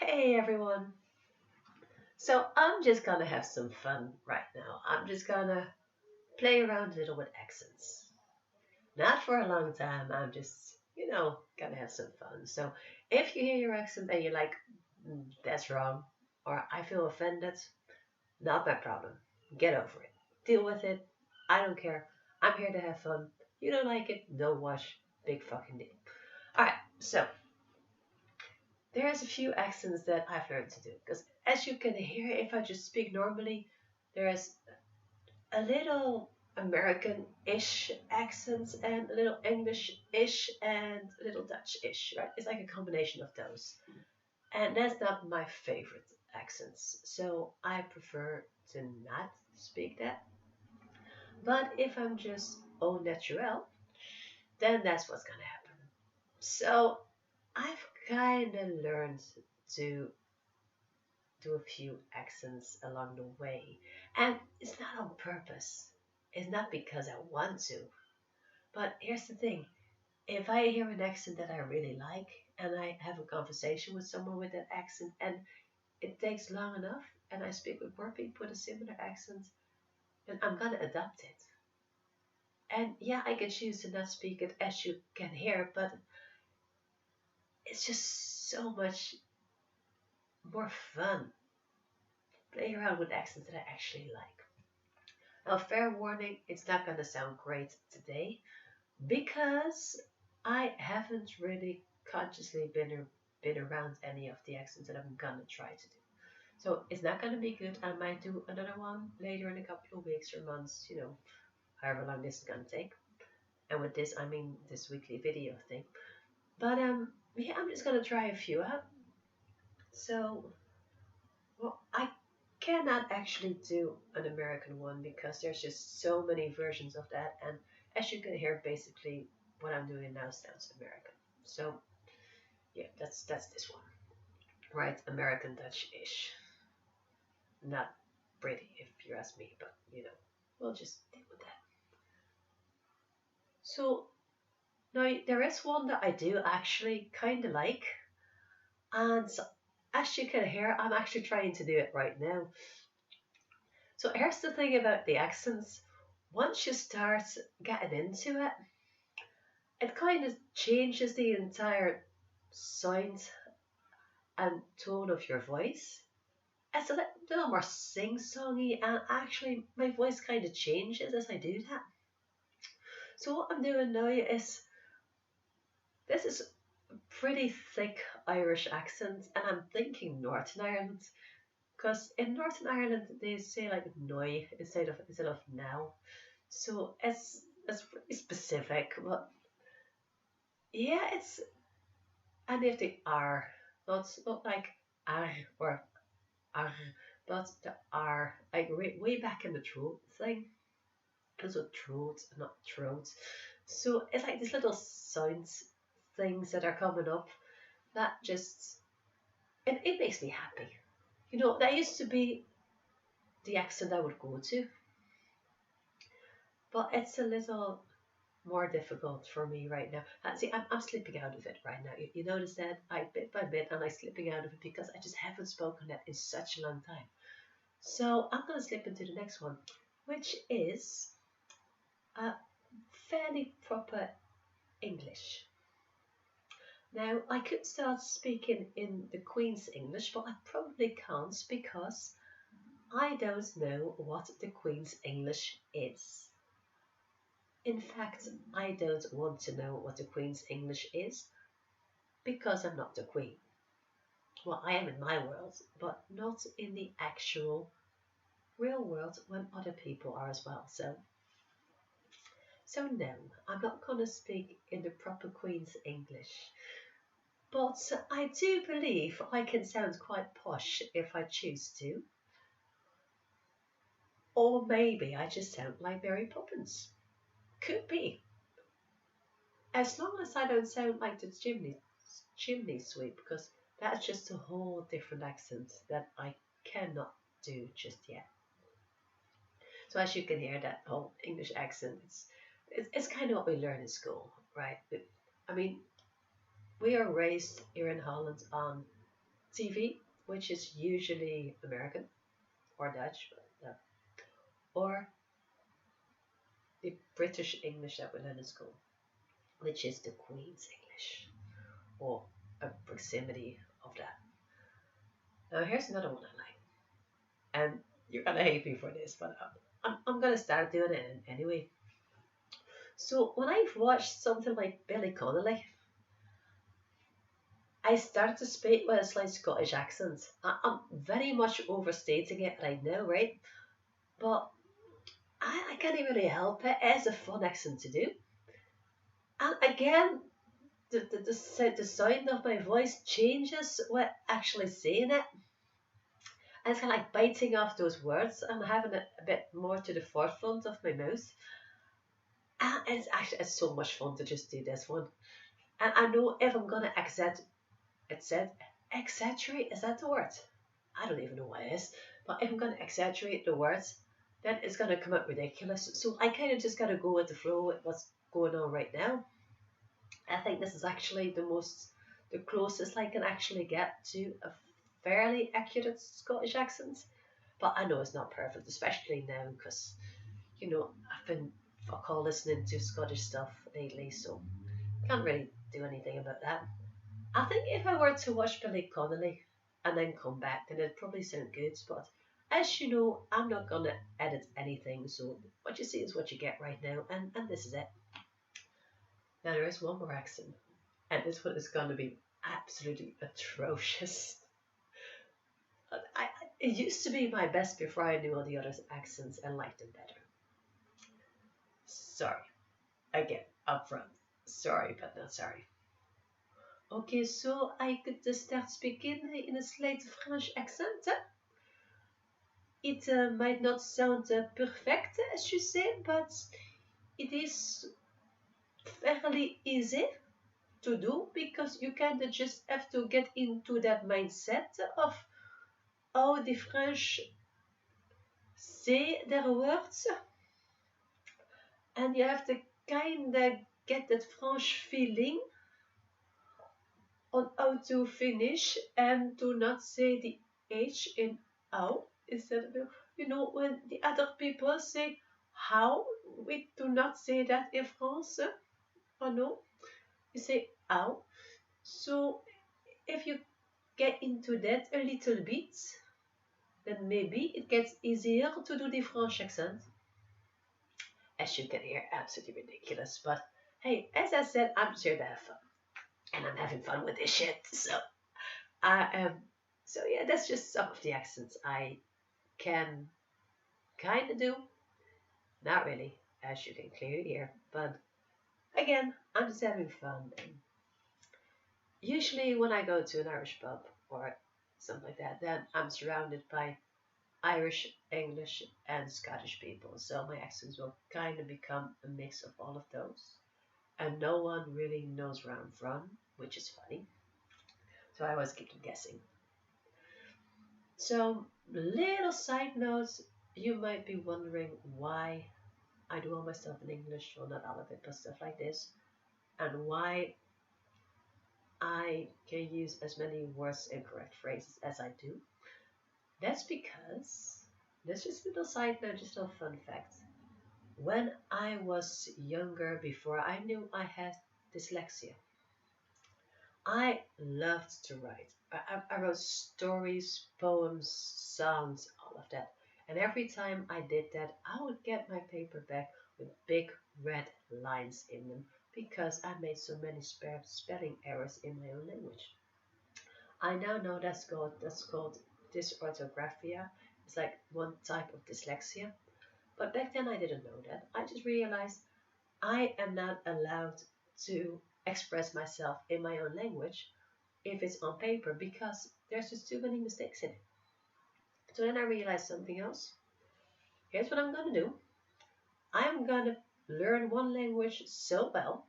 Hey everyone. So I'm just gonna have some fun right now. I'm just gonna play around a little with accents. Not for a long time. I'm just, gonna have some fun. So if you hear your accent and you're like, that's wrong, or I feel offended, not my problem. Get over it. Deal with it. I don't care. I'm here to have fun. You don't like it, no wash. Big fucking deal. Alright, so there's a few accents that I've learned to do because, as you can hear, if I just speak normally, there's a little American-ish accents and a little English-ish and a little Dutch-ish, right? It's like a combination of those, and that's not my favorite accents, so I prefer to not speak that. But if I'm just au naturel, then that's what's gonna happen. So I've kind of learned to do a few accents along the way. And it's not on purpose. It's not because I want to. But here's the thing, if I hear an accent that I really like and I have a conversation with someone with that accent and it takes long enough and I speak with more people with a similar accent, then I'm going to adopt it. And yeah, I can choose to not speak it as you can hear, but it's just so much more fun playing around with accents that I actually like. Now, fair warning, it's not going to sound great today because I haven't really consciously been around any of the accents that I'm going to try to do. So it's not going to be good. I might do another one later in a couple of weeks or months, however long this is going to take. And with this, I mean this weekly video thing. But yeah, I'm just going to try a few out. So, well, I cannot actually do an American one because there's just so many versions of that, and as you can hear, basically what I'm doing now sounds American. So yeah, that's this one, right? American Dutch-ish, not pretty if you ask me, but we'll just deal with that. So now there is one that I do actually kind of like, and so, as you can hear, I'm actually trying to do it right now. So here's the thing about the accents. Once you start getting into it, it kind of changes the entire sound and tone of your voice. It's a little more sing-songy, and actually my voice kind of changes as I do that. So what I'm doing now is, this is a pretty thick Irish accent, and I'm thinking Northern Ireland, because in Northern Ireland they say like noi instead of now. So it's pretty specific, but yeah, it's and if the R, not like R or R, but the R, like way back in the throat thing. It's a throat, not throat. So it's like these little sounds things that are coming up that just it makes me happy. That used to be the accent I would go to, but it's a little more difficult for me right now. And see, I'm slipping out of it right now. You notice that I bit by bit am I slipping out of it because I just haven't spoken that in such a long time. So I'm gonna slip into the next one, which is a fairly proper English. Now I could start speaking in the Queen's English, but I probably can't because I don't know what the Queen's English is. In fact, I don't want to know what the Queen's English is because I'm not the Queen. Well, I am in my world, but not in the actual real world when other people are as well. So no, I'm not going to speak in the proper Queen's English. But I do believe I can sound quite posh if I choose to. Or maybe I just sound like Mary Poppins. Could be. As long as I don't sound like the chimney sweep, because that's just a whole different accent that I cannot do just yet. So as you can hear, that whole English accent, it's kind of what we learn in school, right? I mean, we are raised here in Holland on TV, which is usually American or Dutch, or the British English that we learn in school, which is the Queen's English, or a proximity of that. Now, here's another one I like, and you're gonna hate me for this, but I'm gonna start doing it anyway. So, when I've watched something like Billy Connolly, I start to speak with a slight Scottish accent. I'm very much overstating it right now, right? But I can't really help it. It's a fun accent to do. And again, the sound of my voice changes with actually saying it. And it's kind of like biting off those words and having it a bit more to the forefront of my mouth. And it's so much fun to just do this one. And I know if I'm gonna exaggerate, is that the word? I don't even know what it is. But if I'm gonna exaggerate the words, then it's gonna come out ridiculous. So I kind of just gotta go with the flow with what's going on right now. I think this is actually the closest I can actually get to a fairly accurate Scottish accent. But I know it's not perfect, especially now because, I've been fuck all listening to Scottish stuff lately, so can't really do anything about that. I think if I were to watch Billy Connolly and then come back, then it'd probably sound good. But as you know, I'm not gonna edit anything, so what you see is what you get right now, and this is it. Now there is one more accent, and this one is gonna be absolutely atrocious. It used to be my best before I knew all the other accents and liked them better. Sorry, again, upfront. Sorry, but not sorry. Okay, so I could start speaking in a slight French accent. It might not sound perfect, as you say, but it is fairly easy to do because you kind of just have to get into that mindset of how the French say their words, and you have to kind of get that French feeling on how to finish and to not say the H in how instead of, when the other people say how, we do not say that in France, or no, we say how. So if you get into that a little bit, then maybe it gets easier to do the French accent. As you can hear, absolutely ridiculous. But hey, as I said, I'm just here to have fun. And I'm having fun with this shit. So I am. So yeah, that's just some of the accents I can kind of do. Not really, as you can clearly hear. But again, I'm just having fun. And usually when I go to an Irish pub or something like that, then I'm surrounded by Irish, English, and Scottish people. So my accents will kind of become a mix of all of those. And no one really knows where I'm from, which is funny. So I always keep them guessing. So, little side notes, you might be wondering why I do all my stuff in English, or not all of it, but stuff like this, and why I can use as many words and correct phrases as I do. That's because, that's just a little side note, just a fun fact. When I was younger, before I knew I had dyslexia, I loved to write. I wrote stories, poems, songs, all of that. And every time I did that, I would get my paper back with big red lines in them because I made so many spelling errors in my own language. I now know that's called dysorthographia. It's like one type of dyslexia. But back then I didn't know that. I just realized I am not allowed to express myself in my own language if it's on paper because there's just too many mistakes in it. So then I realized something else. Here's what I'm gonna do. I'm gonna learn one language so well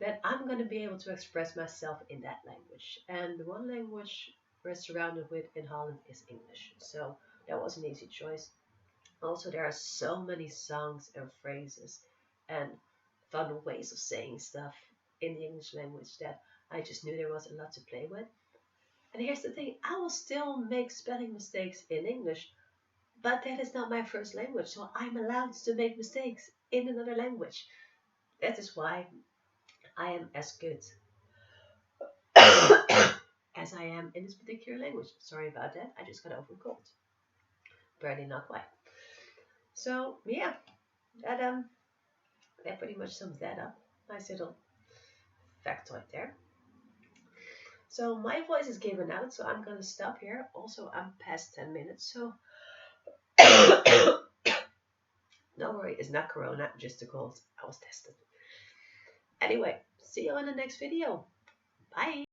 that I'm gonna be able to express myself in that language. And the one language we're surrounded with in Holland is English. So that was an easy choice. Also, there are so many songs and phrases and fun ways of saying stuff in the English language that I just knew there was a lot to play with. And here's the thing, I will still make spelling mistakes in English, but that is not my first language, so I'm allowed to make mistakes in another language. That is why I am as good as I am in this particular language. Sorry about that, I just got over a cold. Barely not quite. So yeah, that pretty much sums that up. Nice little factoid there. So my voice is given out, so I'm gonna stop here. Also, I'm past 10 minutes, so don't worry, it's not corona, just a cold. I was tested. Anyway, see you on the next video. Bye.